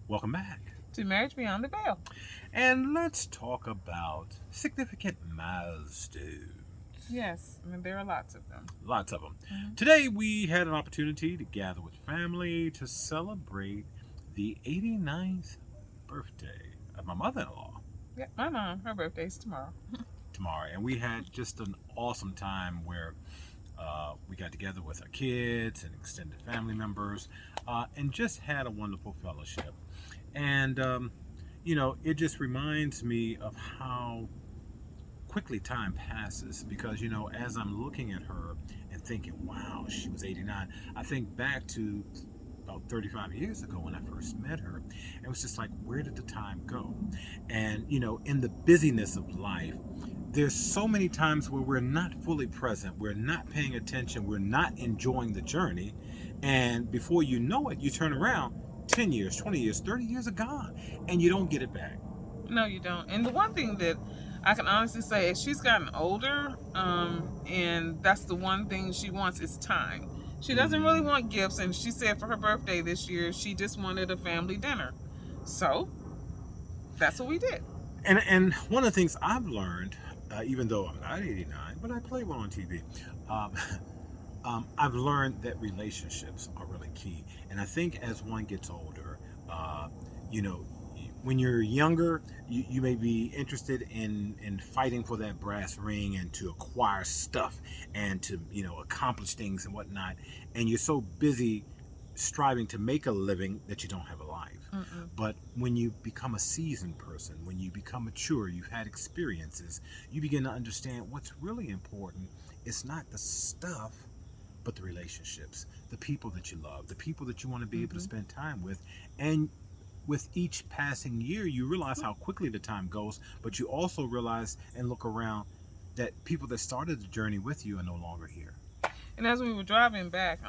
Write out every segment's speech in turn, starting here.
Welcome back. To Marriage Beyond the Veil. And let's talk about significant milestones. Yes, I mean, there are lots of them. Lots of them. Mhm. Today we had an opportunity to gather with family to celebrate the 89th birthday of my mother-in-law Yeah, my mom, her birthday's tomorrow. tomorrow. And we had just an awesome time where we got together with our kids and extended family members and just had a wonderful fellowship. And, it just reminds me of how quickly time passes because, as I'm looking at her and thinking, wow, she was 89, I think back to about 35 years ago when I first met her. And it was just like, where did the time go? And, in the busyness of life, there's so many times where we're not fully present, we're not paying attention, we're not enjoying the journey. And before you know it, you turn around, 10 years, 20 years, 30 years are gone, and you don't get it back. No, you don't. And the one thing that I can honestly say is she's gotten older, and that's the one thing she wants is time. She doesn't really want gifts, and she said for her birthday this year, she just wanted a family dinner. So that's what we did. And one of the things I've learned, even though I'm not 89, but I play well on TV, um, I've learned that relationships are really key. And I think as one gets older, you know, when you're younger, you may be interested in fighting for that brass ring and to acquire stuff and to, accomplish things and whatnot. And you're so busy striving to make a living that you don't have a life. Mm-mm. But when you become a seasoned person, when you become mature, you've had experiences, you begin to understand what's really important. It's not the stuff, but the relationships, the people that you love, the people that you want to be able to spend time with. And with each passing year, you realize how quickly the time goes, but you also realize and look around that people that started the journey with you are no longer here. And as we were driving back,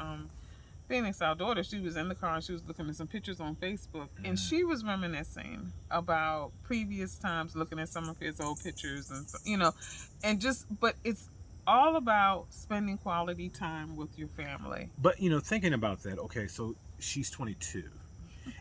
Phoenix, our daughter, she was in the car and she was looking at some pictures on Facebook, and she was reminiscing about previous times, looking at some of his old pictures, and and but it's all about spending quality time with your family. But thinking about that, okay, so she's 22,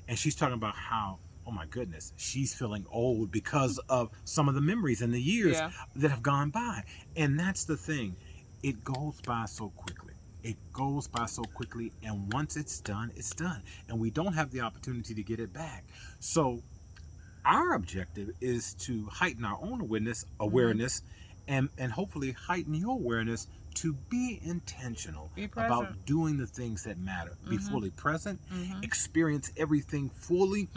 and she's talking about how, oh my goodness, she's feeling old because of some of the memories and the years Yeah. that have gone by. And that's the thing, it goes by so quickly. It goes by so quickly, and once it's done, and we don't have the opportunity to get it back. So our objective is to heighten our own awareness, and hopefully heighten your awareness to be intentional Be present. about doing the things that matter. Be fully present, Mhm. experience everything fully.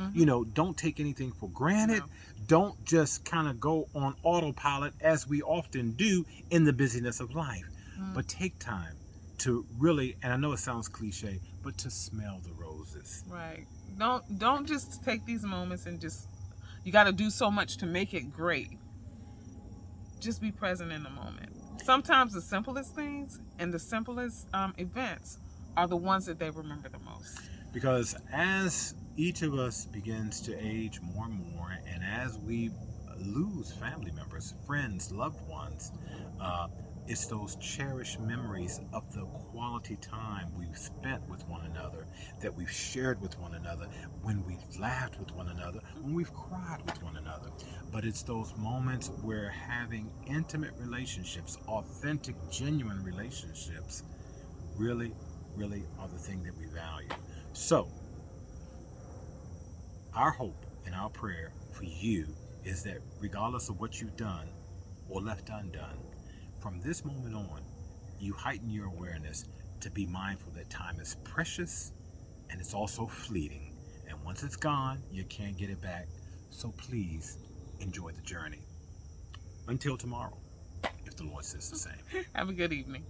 Don't take anything for granted. No. Don't just kind of go on autopilot as we often do in the busyness of life. But take time to really, and I know it sounds cliche, but to smell the roses. Right. Don't just take these moments and just, you got to do so much to make it great. Just be present in the moment. Sometimes the simplest things and the simplest events are the ones that they remember the most. Because as each of us begins to age more and more, and as we lose family members, friends, loved ones, it's those cherished memories of the quality time we've spent with one another, that we've shared with one another, when we've laughed with one another, when we've cried with one another. But it's those moments where having intimate relationships, authentic, genuine relationships, really, really are the thing that we value. So, our hope and our prayer for you is that regardless of what you've done or left undone, from this moment on, you heighten your awareness to be mindful that time is precious and it's also fleeting. And once it's gone, you can't get it back. So please enjoy the journey. Until tomorrow, if the Lord says the same. Have a good evening.